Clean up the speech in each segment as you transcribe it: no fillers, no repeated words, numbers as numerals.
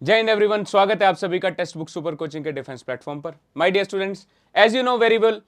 जय हिंद एवरीवन, स्वागत है आप सभी का टेक्स्ट बुक सुपर कोचिंग के डिफेंस प्लेटफॉर्म पर। My dear students, as you know very well,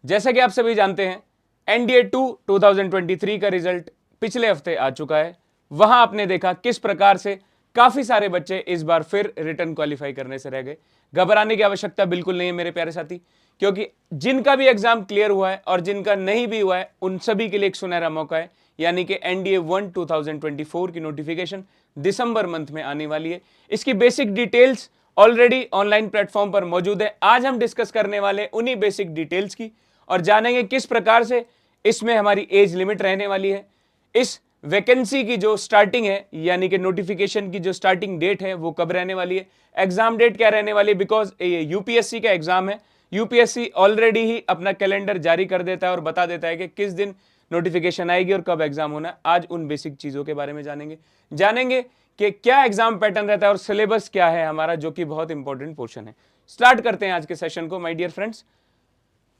जैसा कि आप सभी जानते हैं, एनडीए 2 2023 का रिजल्ट पिछले हफ्ते आ चुका है। वहां आपने देखा किस प्रकार से काफी सारे बच्चे इस बार फिर रिटर्न क्वालिफाई करने से रह गए। घबराने की आवश्यकता बिल्कुल नहीं है मेरे प्यारे साथी, क्योंकि जिनका भी एग्जाम क्लियर हुआ है और जिनका नहीं भी हुआ है उन सभी के लिए एक सुनहरा मौका है, यानी कि एनडीए 1 2024 की नोटिफिकेशन दिसंबर मंथ में आने वाली है। इसकी basic details already online platform पर मौजूद है। आज हम डिस्कस करने वाले उन्हीं बेसिक डिटेल्स की और जानेंगे किस प्रकार से इसमें हमारी एज लिमिट रहने वाली है, इस वैकेंसी की जो स्टार्टिंग है यानी कि नोटिफिकेशन की जो स्टार्टिंग डेट है वो कब रहने वाली है, एग्जाम डेट क्या रहने वाली है, बिकॉज ये यूपीएससी का एग्जाम है। यूपीएससी ऑलरेडी ही अपना कैलेंडर जारी कर देता है और बता देता है कि किस दिन नोटिफिकेशन आएगी और कब एग्जाम होना है। आज उन बेसिक चीजों के बारे में जानेंगे कि क्या एग्जाम पैटर्न रहता है और सिलेबस क्या है हमारा, जो कि बहुत इंपॉर्टेंट पोर्शन है। स्टार्ट करते हैं आज के सेशन को माय डियर फ्रेंड्स।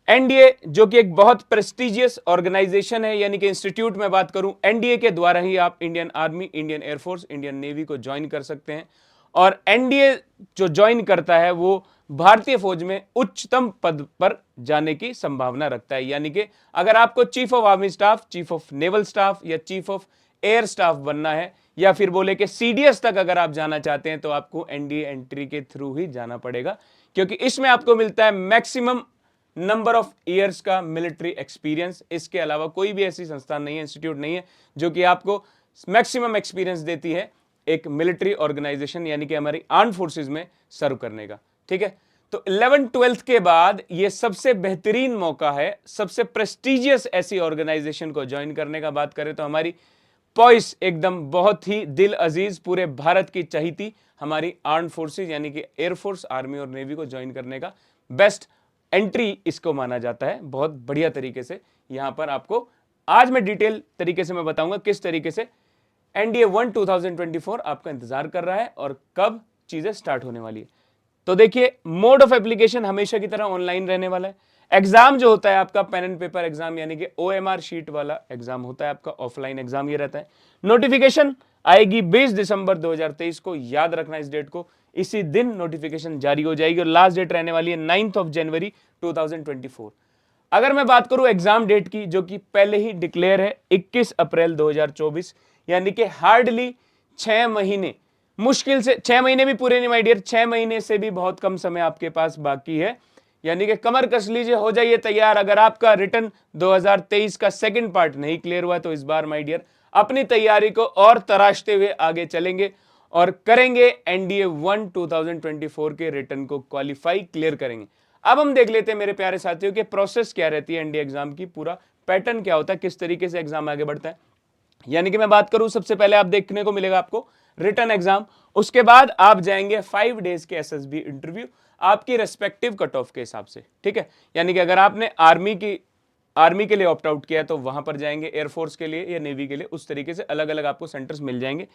एनडीए जो कि एक बहुत प्रेस्टिजियस ऑर्गेनाइजेशन है, यानी कि इंस्टीट्यूट में बात करूं, एनडीए के द्वारा ही आप Indian army, Indian air force, Indian navy को ज्वाइन कर सकते हैं। और एनडीए जो ज्वाइन करता है वो भारतीय फौज में उच्चतम पद पर जाने की संभावना रखता है। यानी कि अगर आपको chief of army staff, chief of naval staff या चीफ ऑफ एयर स्टाफ बनना है, या फिर बोले कि सीडीएस तक अगर आप जाना चाहते हैं, तो आपको एनडीए एंट्री के थ्रू ही जाना पड़ेगा, क्योंकि इसमें आपको मिलता है मैक्सिमम नंबर ऑफ ईयर्स का मिलिट्री एक्सपीरियंस। इसके अलावा कोई भी ऐसी संस्थान नहीं है, इंस्टीट्यूट नहीं है, जो कि आपको मैक्सिमम एक्सपीरियंस देती है एक मिलिट्री ऑर्गेनाइजेशन यानी कि हमारी आर्म फोर्सेस में सर्व करने का। ठीक है, तो 11th-12th के बाद ये सबसे बेहतरीन मौका है, सबसे प्रेस्टिजियस ऐसी ऑर्गेनाइजेशन को ज्वाइन करने का। बात करें तो हमारी पॉइस एकदम बहुत ही दिल अजीज, पूरे भारत की चहीती हमारी आर्म फोर्सेस यानी कि एयरफोर्स, आर्मी और नेवी को ज्वाइन करने का बेस्ट एंट्री इसको माना जाता है। बहुत बढ़िया तरीके से यहां पर आपको आज मैं डिटेल तरीके से मैं बताऊंगा किस तरीके से एनडीए 1 2024 आपका इंतजार कर रहा है और कब चीजें स्टार्ट होने वाली है। तो देखिए, मोड ऑफ एप्लीकेशन हमेशा की तरह ऑनलाइन रहने वाला है। एग्जाम जो होता है आपका पेन एंड पेपर एग्जाम यानी कि ओएमआर शीट वाला एग्जाम होता है आपका, ऑफलाइन एग्जाम ये रहता है। नोटिफिकेशन आएगी 20 दिसंबर 2023 को, याद रखना इस डेट को। इसी दिन नोटिफिकेशन जारी हो जाएगी और लास्ट डेट रहने वाली है 9 जनवरी 2024। अगर मैं बात करूं एग्जाम डेट की, जो कि पहले ही डिक्लेयर है 21 अप्रैल 2024, यानी कि हार्डली 6 महीने, मुश्किल से 6 महीने भी पूरे नहीं माय डियर, 6 महीने से भी बहुत कम समय आपके पास बाकी है। यानी कि कमर कस लीजिए, हो जाइए तैयार। अगर आपका रिटर्न 2023 का सेकंड पार्ट नहीं क्लियर हुआ तो इस बार माय डियर अपनी तैयारी को और तराशते हुए आगे चलेंगे और करेंगे एनडीए 1 2024 के रिटर्न को क्वालिफाई, क्लियर करेंगे। अब हम देख लेते हैं मेरे प्यारे साथियों कि प्रोसेस क्या रहती है एनडीए एग्जाम की, पूरा पैटर्न क्या होता है, किस तरीके से एग्जाम आगे बढ़ता है। यानी कि मैं बात करूं, सबसे पहले आप देखने को मिलेगा आपको रिटर्न एग्जाम, उसके बाद आप जाएंगे 5 डेज के एसएसबी इंटरव्यू आपकी रेस्पेक्टिव कट ऑफ के हिसाब से। ठीक है, यानी कि अगर आपने आर्मी के लिए ऑप्ट आउट किया तो वहां पर जाएंगे, एयरफोर्स के लिए या नेवी के लिए, उस तरीके से अलग अलग आपको सेंटर्स मिल जाएंगे।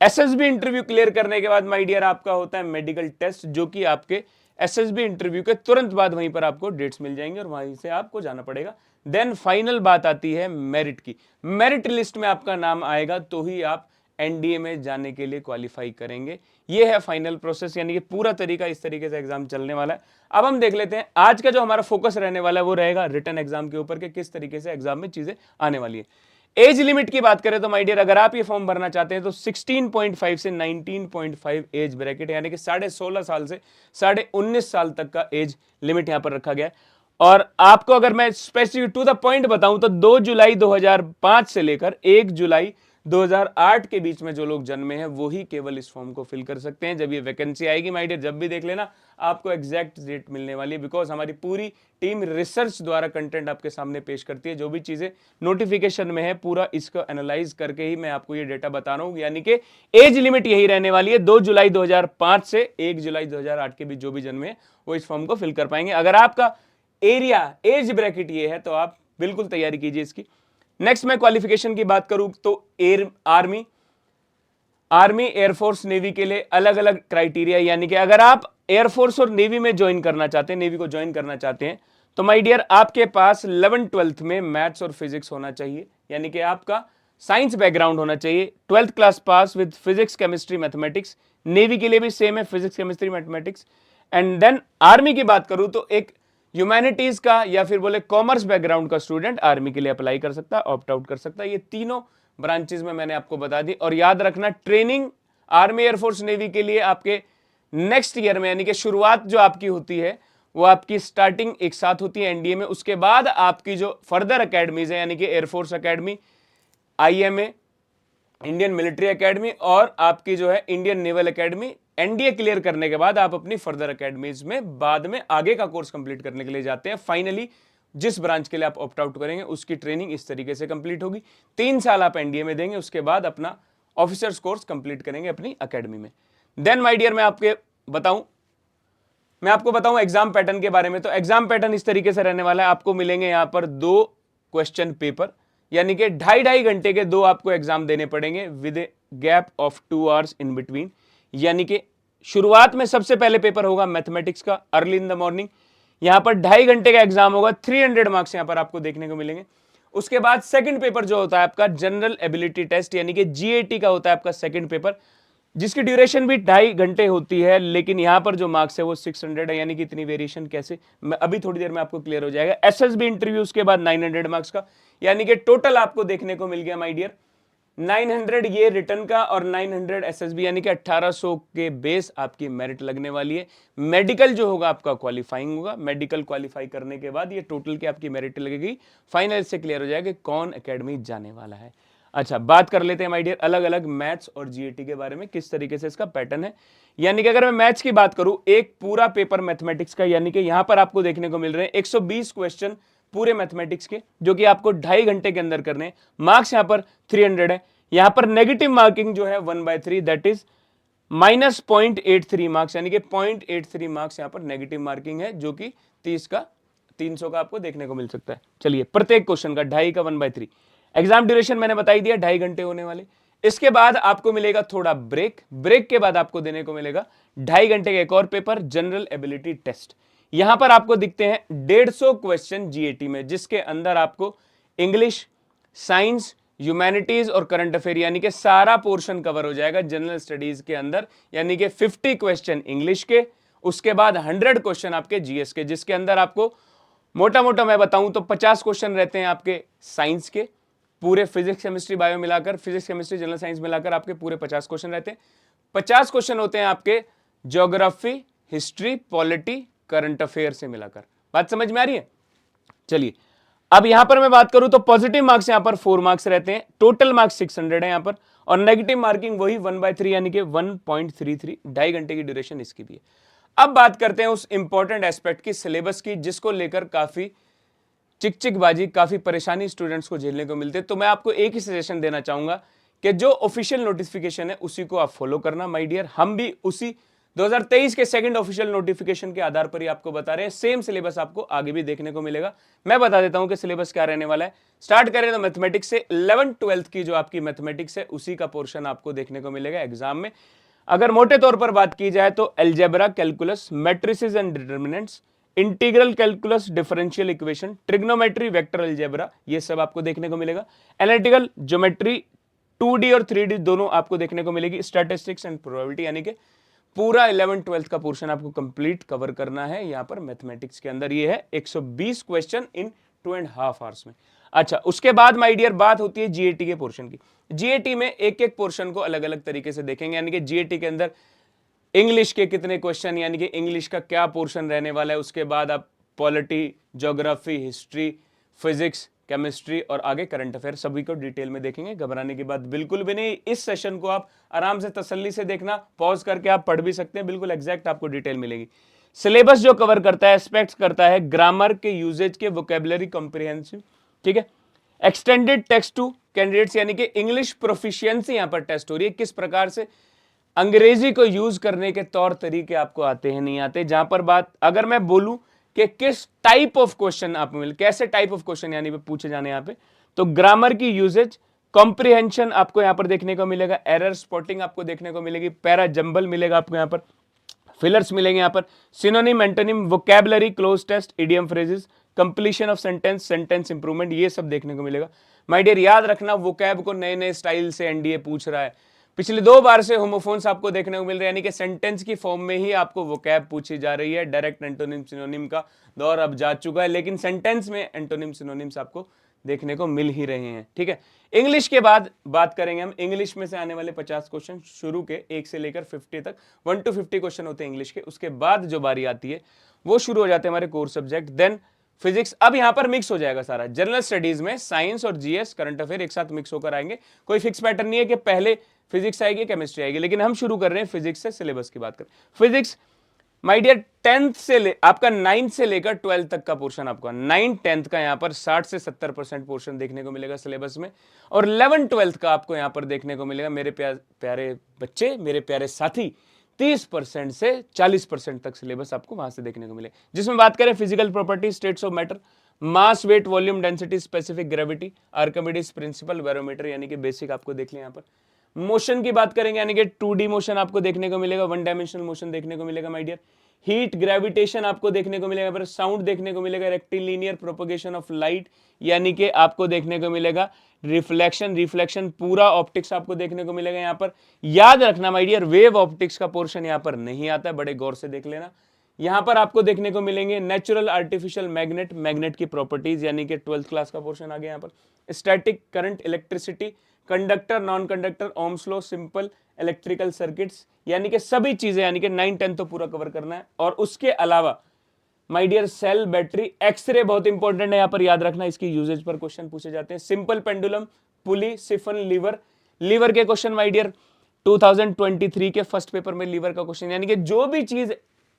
एसएसबी इंटरव्यू क्लियर करने के बाद माय डियर आपका होता है मेडिकल टेस्ट, जो कि आपके एसएसबी इंटरव्यू के तुरंत बाद वहीं पर आपको डेट्स मिल जाएंगे और वहीं से आपको जाना पड़ेगा। देन फाइनल बात आती है मेरिट की। मेरिट लिस्ट में आपका नाम आएगा तो ही आप एनडीए में जाने के लिए क्वालिफाई करेंगे। यह है फाइनल प्रोसेस, यानी कि पूरा तरीका इस तरीके से एग्जाम चलने वाला है। अब हम देख लेते हैं आज का जो हमारा फोकस रहने वाला है वो रहेगा रिटर्न एग्जाम के ऊपर, के किस तरीके से एग्जाम में चीजें आने वाली है। एज लिमिट की बात करें तो माय डियर, अगर आप ये फॉर्म भरना चाहते हैं तो 16.5 से 19.5 एज ब्रैकेट, यानी कि 16.5 साल से 19.5 साल तक का एज लिमिट यहां पर रखा गया है। और आपको अगर मैं स्पेसिफिक टू द पॉइंट बताऊं तो 2 जुलाई 2005 से लेकर 1 जुलाई 2008 के बीच में जो लोग जन्मे हैं वो ही केवल इस फॉर्म को फिल कर सकते हैं। जब ये वैकेंसी आएगी माय डियर, जब भी देख लेना, आपको एग्जैक्ट डेट मिलने वाली है, बिकॉज हमारी पूरी टीम रिसर्च द्वारा कंटेंट आपके सामने पेश करती है। जो भी चीजें नोटिफिकेशन में है पूरा इसको एनालाइज करके ही मैं आपको ये डेटा बता रहा हूं। यानी कि एज लिमिट यही रहने वाली है, 2 जुलाई 2005 से 1 जुलाई 2008 के बीच जो भी जन्मे हैं वो इस फॉर्म को फिल कर पाएंगे। अगर आपका एरिया एज ब्रैकेट ये है तो आप बिल्कुल तैयारी कीजिए इसकी। नेक्स्ट मैं क्वालिफिकेशन की बात करूं तो आर्मी एयरफोर्स नेवी के लिए अलग अलग क्राइटेरिया, यानी कि अगर आप एयरफोर्स और नेवी में ज्वाइन करना चाहते हैं, नेवी को ज्वाइन करना चाहते हैं, तो माय डियर आपके पास 11th-12th में मैथ्स और फिजिक्स होना चाहिए, यानी कि आपका साइंस बैकग्राउंड होना चाहिए। 12th class pass with physics, chemistry, mathematics, navy के लिए भी सेम है, physics chemistry mathematics. And then army की बात करूं तो एक ह्यूमैनिटीज का या फिर बोले कॉमर्स बैकग्राउंड का स्टूडेंट आर्मी के लिए अप्लाई कर सकता है, ऑप्ट आउट कर सकता है। ये तीनों ब्रांचेस में मैंने आपको बता दी। और याद रखना, ट्रेनिंग आर्मी, एयरफोर्स, नेवी के लिए आपके नेक्स्ट ईयर में, यानी कि शुरुआत जो आपकी होती है वो आपकी स्टार्टिंग एक साथ होती है एनडीए में। उसके बाद आपकी जो फर्दर अकेडमीज है, यानी कि air force academy, IMA, Indian military academy, और आपकी जो है Indian naval academy, NDA clear करने के बाद आप अपनी फर्दर अकेडमीज में बाद में आगे का कोर्स कंप्लीट करने के लिए जाते हैं। फाइनली जिस ब्रांच के लिए आप ऑप्ट आउट करेंगे उसकी ट्रेनिंग इस तरीके से कंप्लीट होगी। 3 साल आप एनडीए में देंगे, उसके बाद अपना ऑफिसर्स कोर्स कंप्लीट करेंगे अपनी अकेडमी में। देन माय डियर, मैं आपको बताऊं एग्जाम पैटर्न के बारे में। तो एग्जाम पैटर्न इस तरीके से रहने वाला है। आपको मिलेंगे यहां पर 2 क्वेश्चन पेपर, यानी कि 2.5 घंटे के 2 आपको एग्जाम देने पड़ेंगे with a gap of 2 hours in between. यानी कि शुरुआत में सबसे पहले पेपर होगा मैथमेटिक्स का अर्ली इन द मॉर्निंग। यहां पर 2.5 घंटे का एग्जाम होगा, 300 मार्क्स यहां पर आपको देखने को मिलेंगे। उसके बाद सेकंड पेपर जो होता है आपका जनरल एबिलिटी टेस्ट, यानी कि जीएटी का होता है आपका सेकंड पेपर, जिसकी ड्यूरेशन भी 2.5 घंटे होती है, लेकिन यहां पर जो मार्क्स है वो 600 है। यानी कि इतनी वेरिएशन कैसे, मैं अभी थोड़ी देर में आपको क्लियर हो जाएगा। एसएसबी इंटरव्यू उसके बाद 900 मार्क्स का, यानी कि टोटल आपको देखने को मिल गया माय डियर 900 ये रिटर्न का और 900 एसएसबी, यानी कि 1800 के बेस आपकी मेरिट लगने वाली है। मेडिकल जो होगा आपका क्वालिफाइंग होगा, मेडिकल क्वालिफाई करने के बाद ये टोटल की आपकी मेरिट लगेगी। फाइनल से क्लियर हो जाएगा कौन एकेडमी जाने वाला है। अच्छा, बात कर लेते हैं माय डियर अलग अलग मैथ्स और जीएटी के बारे में, किस तरीके से इसका पैटर्न है। यानी कि अगर मैं मैथ्स की बात करूं, एक पूरा पेपर मैथमेटिक्स का, यानी कि यहां पर आपको देखने को मिल रहे हैं 120 क्वेश्चन पूरे मैथमेटिक्स के, जो कि आपको 2.5 घंटे के अंदर करने हैं। मार्क्स यहां पर 300 है। यहां पर नेगेटिव मार्किंग जो है 1/3, दैट इज -0.83 मार्क्स, यानी कि 0.83 मार्क्स यहां पर नेगेटिव मार्किंग है, जो कि 300 का आपको देखने को मिल सकता है। चलिए, प्रत्येक क्वेश्चन का 2.5 का 1/3। एग्जाम ड्यूरेशन मैंने बताई दिया 2.5 घंटे होने वाले। इसके बाद आपको मिलेगा थोड़ा ब्रेक के बाद आपको देने को मिलेगा 2.5 घंटे का एक और पेपर, जनरल एबिलिटी टेस्ट। यहां पर आपको दिखते हैं 150 क्वेश्चन जीएटी में, जिसके अंदर आपको इंग्लिश, साइंस, ह्यूमैनिटीज और करंट अफेयर, यानी कि सारा पोर्शन कवर हो जाएगा जनरल स्टडीज के अंदर। यानी कि 50 क्वेश्चन इंग्लिश के, उसके बाद 100 क्वेश्चन आपके जीएस के, जिसके अंदर आपको मोटा मोटा मैं बताऊं तो 50 क्वेश्चन रहते हैं आपके साइंस के, पूरे फिजिक्स केमिस्ट्री बायो मिलाकर, फिजिक्स केमिस्ट्री जनरल साइंस मिलाकर आपके पूरे 50 क्वेश्चन रहते हैं। 50 क्वेश्चन होते हैं आपके geography, history, polity, current affair से मिलाकर। बात समझ में आ रही है? चलिए, अब यहां पर मैं बात करूं तो पॉजिटिव मार्क्स यहां पर 4 मार्क्स रहते हैं, टोटल मार्क्स 600 है यहां पर, और नेगेटिव मार्किंग वही 1/3 यानी कि 1.33, 2.5 घंटे की ड्यूरेशन इसकी भी है। अब बात करते हैं उस इंपॉर्टेंट एस्पेक्ट की, सिलेबस की, जिसको लेकर काफी चिकचिकबाजी, काफी परेशानी स्टूडेंट्स को झेलने को मिलते। तो मैं आपको एक ही सजेशन देना चाहूंगा कि जो ऑफिशियल नोटिफिकेशन है उसी को आप फॉलो करना माय डियर। हम भी उसी 2023 के सेकंड ऑफिशियल नोटिफिकेशन के आधार पर ही आपको बता रहे हैं। सेम सिलेबस आपको आगे भी देखने को मिलेगा। मैं बता देता हूं कि सिलेबस क्या रहने वाला है। स्टार्ट करें तो मैथमेटिक्स से, 11th 12th की जो आपकी मैथमेटिक्स है उसी का पोर्शन आपको देखने को मिलेगा एग्जाम में। अगर मोटे तौर पर बात की जाए तो algebra, calculus, matrices and determinants, integral calculus, differential equation, trigonometry, vector algebra, ये सब आपको देखने को मिलेगा। एनालिटिकल ज्योमेट्री 2D और 3D दोनों आपको देखने को मिलेगी। स्टैटिस्टिक्स एंड प्रोबेबिलिटी, यानी कि पूरा 11th 12th का पोर्शन आपको कंप्लीट कवर करना है यहां पर मैथमेटिक्स के अंदर। ये है 120 क्वेश्चन इन 2.5 आवर्स में। अच्छा, उसके बाद माय डियर बात होती है जीएटी के पोर्शन की। जीएटी में एक एक पोर्शन को अलग अलग तरीके से देखेंगे, यानी कि जीएटी के अंदर इंग्लिश के कितने क्वेश्चन, यानी कि इंग्लिश का क्या पोर्शन रहने वाला है। उसके बाद आप polity, geography, history, physics, chemistry और आगे करंट अफेयर सभी को डिटेल में देखेंगे। घबराने की बात बिल्कुल भी नहीं। इस सेशन को आप आराम से तसल्ली से देखना, पॉज करके आप पढ़ भी सकते हैं, बिल्कुल एग्जैक्ट आपको डिटेल मिलेगी। सिलेबस जो कवर करता है, एस्पेक्ट्स करता है ग्रामर के, यूजेज के, वोकेबलरी, कॉम्प्रिहेंसिव, ठीक है। एक्सटेंडेड टेक्स्ट टू कैंडिडेट्स, यानी कि इंग्लिश प्रोफिशिएंसी यहां पर टेस्ट हो रही है, किस प्रकार से अंग्रेजी को यूज करने के तौर तरीके आपको आते हैं नहीं आते। जहां पर बात अगर मैं बोलूं कि किस टाइप ऑफ क्वेश्चन आप मिल, कैसे टाइप ऑफ क्वेश्चन यानी पूछे जाने यहां पे, तो ग्रामर की यूजेज, कॉम्प्रिहेंशन आपको यहां पर देखने को मिलेगा, एरर स्पॉटिंग आपको देखने को मिलेगी, पैरा जंबल मिलेगा आपको यहां पर, फिलर्स मिलेंगे यहां पर, synonym, antonym, vocabulary, cloze test, idiom phrases, completion of sentence, sentence improvement, ये सब देखने को मिलेगा। माय डियर याद रखना, वोकैब को नए नए स्टाइल से एनडीए पूछ रहा है। पिछले 2 बार से होमोफोन्स आपको देखने को मिल रहे हैं, यानी कि सेंटेंस की फॉर्म में ही आपको वोकैब पूछी जा रही है। डायरेक्ट एंटोनिम सिनोनिम का दौर अब जा चुका है, लेकिन सेंटेंस में एंटोनिम सिनोनिम्स आपको देखने को मिल ही रहे हैं। ठीक है, इंग्लिश के बाद बात करेंगे हम इंग्लिश में से आने वाले 50 क्वेश्चन, शुरू के 1 से लेकर 50 तक, 1 to 50 क्वेश्चन होते हैं इंग्लिश के। उसके बाद जो बारी आती है वो शुरू हो जाते हैं हमारे कोर सब्जेक्ट, देन फिजिक्स। अब यहां पर मिक्स हो जाएगा सारा, जनरल स्टडीज में साइंस और जीएस करंट अफेयर एक साथ मिक्स होकर आएंगे। कोई फिक्स पैटर्न नहीं है कि पहले फिजिक्स आएगी केमिस्ट्री आएगी, लेकिन हम शुरू कर रहे हैं फिजिक्स से। सिलेबस की बात करें, फिजिक्स माय डियर 10th से आपका 9th से लेकर 12th तक का पोर्शन, आपका 9 10th का यहाँ पर 60 से 70% पोर्शन देखने को मिलेगा सिलेबस में, और 11 12th का आपको यहाँ पर देखने को मिलेगा मेरे प्यारे बच्चे, मेरे प्यारे साथी, 30% से 40% तक सिलेबस आपको वहां से देखने को मिले, जिसमें बात करें physical property, states of matter, mass, weight, volume, density, specific gravity, Archimedes principle, barometer, यानी कि बेसिक आपको देख लें। यहाँ पर मोशन की बात करेंगे, यानी कि 2D मोशन आपको देखने को मिलेगा, 1 डायमेंशनल मोशन देखने को मिलेगा माय डियर। हीट, ग्रेविटेशन आपको देखने को मिलेगा, पर साउंड देखने को मिलेगा, रेक्टिलिनियर प्रोपगेशन ऑफ लाइट, यानी कि आपको देखने को मिलेगा रिफ्लेक्शन, रिफ्लेक्शन, पूरा ऑप्टिक्स आपको देखने को मिलेगा। यहाँ पर याद रखना माय डियर, वेव ऑप्टिक्स का पोर्शन यहाँ पर नहीं आता है, बड़े गौर से देख लेना। यहाँ पर आपको देखने को मिलेंगे नेचुरल आर्टिफिशियल मैग्नेट, मैग्नेट की प्रॉपर्टीज, यानी कि 12th क्लास का पोर्शन आ गया। यहाँ पर static current, electricity, conductor, non conductor, Ohm's law, simple electrical circuits, यानी कि सभी चीजें, यानी कि 9 10 तो पूरा कवर करना है। और उसके अलावा my dear cell, battery, x ray बहुत इंपॉर्टेंट है, यहां पर याद रखना, इसकी यूजेज पर क्वेश्चन पूछे जाते हैं। सिंपल पेंडुलम, पुली, सिफन, लीवर, लीवर के क्वेश्चन माय डियर 2023 के फर्स्ट पेपर में लीवर का क्वेश्चन, यानी कि जो भी चीज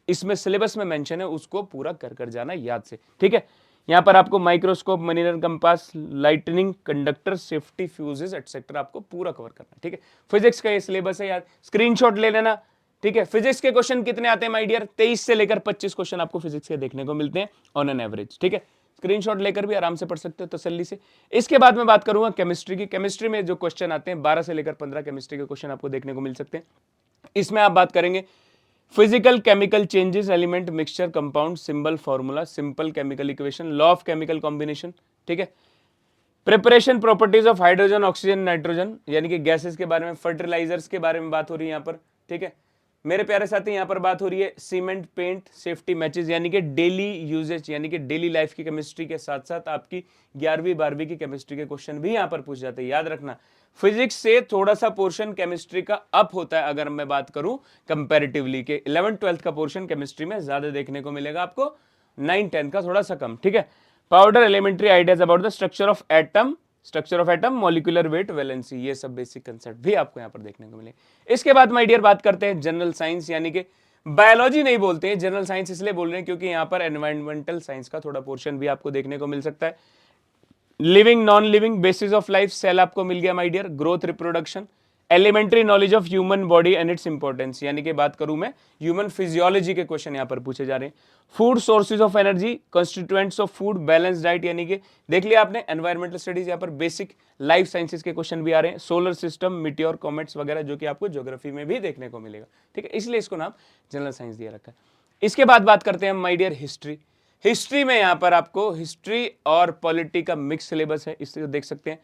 इसमें सिलेबस में मेंशन है उसको पूरा कर जाना याद से। ठीक है, यहां पर आपको microscope, mariner compass, lightning, conductor, safety, fuses etcetera आपको पूरा कवर करना है। ठीक है, फिजिक्स का ये सिलेबस है यार, स्क्रीनशॉट ले लेना। ठीक है, फिजिक्स के क्वेश्चन कितने आते हैं माय डियर, 23 से लेकर 25 क्वेश्चन आपको फिजिक्स के देखने को मिलते हैं ऑन एन एवरेज। ठीक है, स्क्रीनशॉट लेकर भी आराम से पढ़ सकते हो तसल्ली से। इसके बाद मैं बात करूंगा केमिस्ट्री की। केमिस्ट्री में जो क्वेश्चन आते हैं 12 से लेकर 15 केमिस्ट्री के क्वेश्चन आपको देखने को मिल सकते हैं। इसमें आप बात करेंगे physical chemical changes, element, mixture, compound, symbol, formula, simple chemical equation, law of chemical combination. ठीक है, preparation, properties of hydrogen, oxygen, nitrogen, यानी कि गैसेस के बारे में, फर्टिलाइजर्स के बारे में बात हो रही है यहाँ पर। ठीक है मेरे प्यारे साथी, यहाँ पर बात हो रही है सीमेंट, पेंट, सेफ्टी मैचेस, यानी कि डेली यूजेज, यानी कि डेली लाइफ की केमिस्ट्री के साथ साथ आपकी 11वीं 12वीं की केमिस्ट्री के क्वेश्चन भी यहाँ पर पूछ जाते हैं। याद रखना, फिजिक्स से थोड़ा सा पोर्शन केमिस्ट्री का अप होता है, अगर मैं बात करूं कंपैरेटिवली के 11 12 का पोर्शन केमिस्ट्री में ज्यादा देखने को मिलेगा आपको, 9 10 का थोड़ा सा कम। ठीक है, powder, elementary ideas about the structure of atom, molecular weight, valency, ये सब बेसिक कंसेप्ट भी आपको यहाँ पर देखने को मिले। इसके बाद माय डियर बात करते हैं जनरल साइंस, यानी कि बायोलॉजी नहीं बोलते हैं, जनरल साइंस इसलिए बोल रहे हैं क्योंकि यहाँ पर एनवायरमेंटल साइंस का थोड़ा पोर्शन भी आपको देखने को मिल सकता है। Living, non living, basis of life, cell आपको मिल गया my dear, growth, reproduction, elementary knowledge of human body and its importance, यानी कि बात करूं मैं ह्यूमन फिजियोलॉजी के क्वेश्चन यहां पर पूछे जा रहे हैं। Food, sources of energy, constituents of food, balance diet, यानी कि देख लिया आपने एनवायरमेंटल स्टडीज, यहां पर बेसिक लाइफ साइंसेज के क्वेश्चन भी आ रहे हैं। सोलर सिस्टम, मिटियोर, कॉमेट्स वगैरह, जो कि आपको ज्योग्राफी में भी देखने को मिलेगा। ठीक है, इसलिए इसको नाम जनरल साइंस दिया रखा है। इसके बाद बात करते हैं माय डियर हिस्ट्री। हिस्ट्री में यहां पर आपको हिस्ट्री और पॉलिटी का मिक्स सिलेबस है, इससे देख सकते हैं।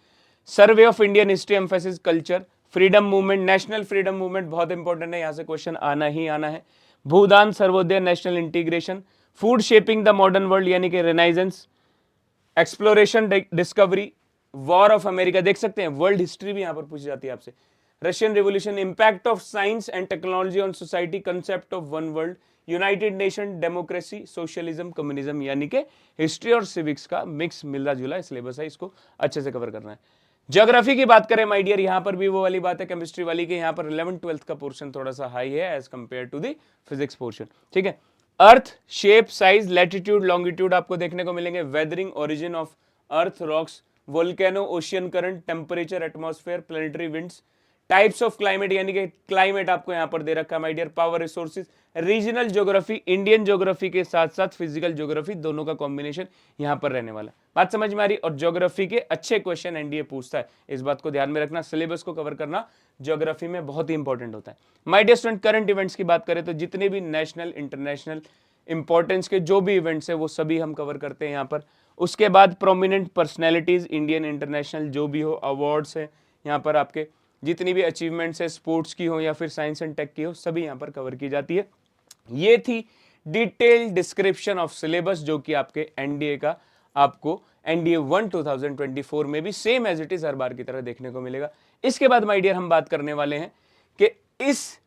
Survey of Indian history, emphasis, culture, freedom movement, national freedom movement बहुत इंपॉर्टेंट है, यहां से क्वेश्चन आना ही आना है। Bhoodan, Sarvodaya, national integration, food shaping the modern world, यानी कि renaissance, exploration, discovery, war of America, देख सकते हैं वर्ल्ड हिस्ट्री भी यहां पर पूछी जाती है आपसे। Russian revolution, impact of science and technology on society, concept of one world, United nation, democracy, socialism, communism, यानी कि हिस्ट्री और सिविक्स का मिक्स मिलता जुला सिलेबस है, इसको अच्छे से कवर करना है। ज्योग्राफी की बात करें माय डियर, यहां पर भी वो वाली बात है केमिस्ट्री वाली के, यहां पर 11 12 का पोर्शन थोड़ा सा हाई है as compare to the physics portion. ठीक है, earth, shape, size, latitude, longitude आपको देखने को मिलेंगे। Weathering, origin of earth, rocks, volcano, ocean current, temperature, atmosphere, planetary winds, types of climate, यानी कि क्लाइमेट आपको यहां पर दे रखा है my dear. Power, resources, regional geography, Indian geography के साथ साथ फिजिकल ज्योग्राफी, दोनों का कॉम्बिनेशन यहां पर रहने वाला। बात समझ में आ रही? और ज्योग्राफी के अच्छे क्वेश्चन एनडीए पूछता है, इस बात को ध्यान में रखना। सिलेबस को कवर करना ज्योग्राफी में बहुत ही इंपॉर्टेंट होता है। My dear student, current events की बात करें तो जितने भी नेशनल इंटरनेशनल इंपॉर्टेंस के जो भी इवेंट्स है वो सभी हम कवर करते हैं यहाँ पर। उसके बाद प्रोमिनेंट पर्सनैलिटीज, इंडियन इंटरनेशनल जो भी हो, अवार्ड्स है यहाँ पर आपके, जितनी भी अचीवमेंट्स है स्पोर्ट्स की हो या फिर साइंस एंड टेक की हो, सभी यहाँ पर कवर की जाती है। ये थी डिटेल डिस्क्रिप्शन ऑफ सिलेबस जो कि आपके एनडीए का आपको एनडीए 1 2024 में भी सेम एज इट इज हर बार की तरह देखने को मिलेगा। इसके बाद माय डियर हम बात करने वाले हैं कि इस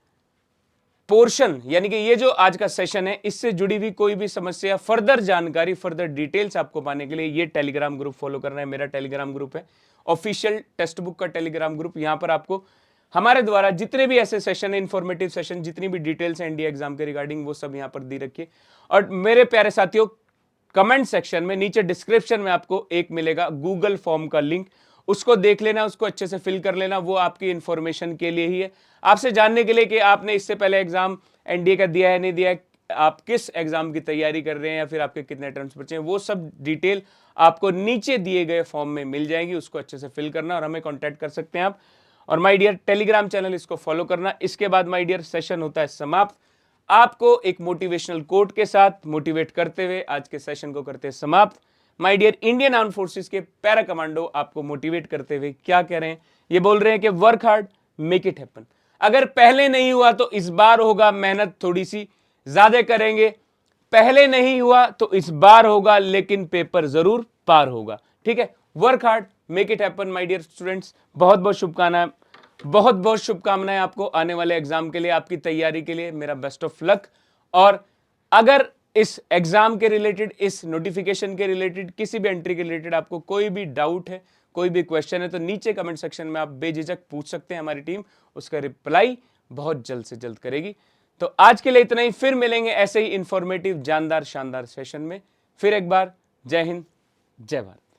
पोर्शन यानी कि ये जो आज का सेशन है इससे जुड़ी हुई कोई भी समस्या, फर्दर जानकारी, फर्दर डिटेल्स आपको पाने के लिए ये टेलीग्राम ग्रुप फॉलो करना है। मेरा टेलीग्राम ग्रुप है ऑफिशियल टेक्स्ट बुक का टेलीग्राम ग्रुप। यहां पर आपको हमारे द्वारा जितने भी ऐसे सेशन है, इंफॉर्मेटिव सेशन, जितनी भी डिटेल्स है एनडीए एग्जाम के रिगार्डिंग, वो सब यहां पर दी रखी है। और मेरे प्यारे साथियों, कमेंट सेक्शन में नीचे डिस्क्रिप्शन में आपको एक मिलेगा गूगल फॉर्म का लिंक, उसको देख लेना, उसको अच्छे से फिल कर लेना। वो आपकी इंफॉर्मेशन के लिए ही है, आपसे जानने के लिए कि आपने इससे पहले एग्जाम एनडीए का दिया है नहीं दिया है, आप किस एग्जाम की तैयारी कर रहे हैं या फिर आपके कितने अटेम्प्ट्स बचे हैं, वो सब डिटेल आपको नीचे दिए गए फॉर्म में मिल जाएगी। उसको अच्छे से फिल करना और हमें कॉन्टैक्ट कर सकते हैं आप। और माय डियर टेलीग्राम चैनल इसको फॉलो करना। इसके बाद माय डियर सेशन होता है समाप्त। आपको एक मोटिवेशनल कोट के साथ मोटिवेट करते हुए आज के सेशन को करते हैं समाप्त। My dear Indian arm forces के पैरा कमांडो आपको मोटिवेट करते हुए क्या कह रहे हैं, ये बोल रहे हैं कि work hard make it happen. अगर पहले नहीं हुआ तो इस बार होगा, मेहनत थोड़ी सी ज्यादा करेंगे। पहले नहीं हुआ तो इस बार होगा, लेकिन पेपर जरूर पार होगा। ठीक है, work hard make it happen my dear students. बहुत बहुत शुभकामनाएं, बहुत बहुत शुभकामनाएं आपको आने वाले एग्जाम के लिए, आपकी तैयारी के लिए मेरा बेस्ट ऑफ लक। और अगर इस एग्जाम के रिलेटेड, इस नोटिफिकेशन के रिलेटेड, किसी भी एंट्री के रिलेटेड आपको कोई भी डाउट है, कोई भी क्वेश्चन है, तो नीचे कमेंट सेक्शन में आप बेझिझक पूछ सकते हैं। हमारी टीम उसका रिप्लाई बहुत जल्द से जल्द करेगी। तो आज के लिए इतना ही, फिर मिलेंगे ऐसे ही इंफॉर्मेटिव, जानदार, शानदार सेशन में। फिर एक बार जय हिंद, जय भारत।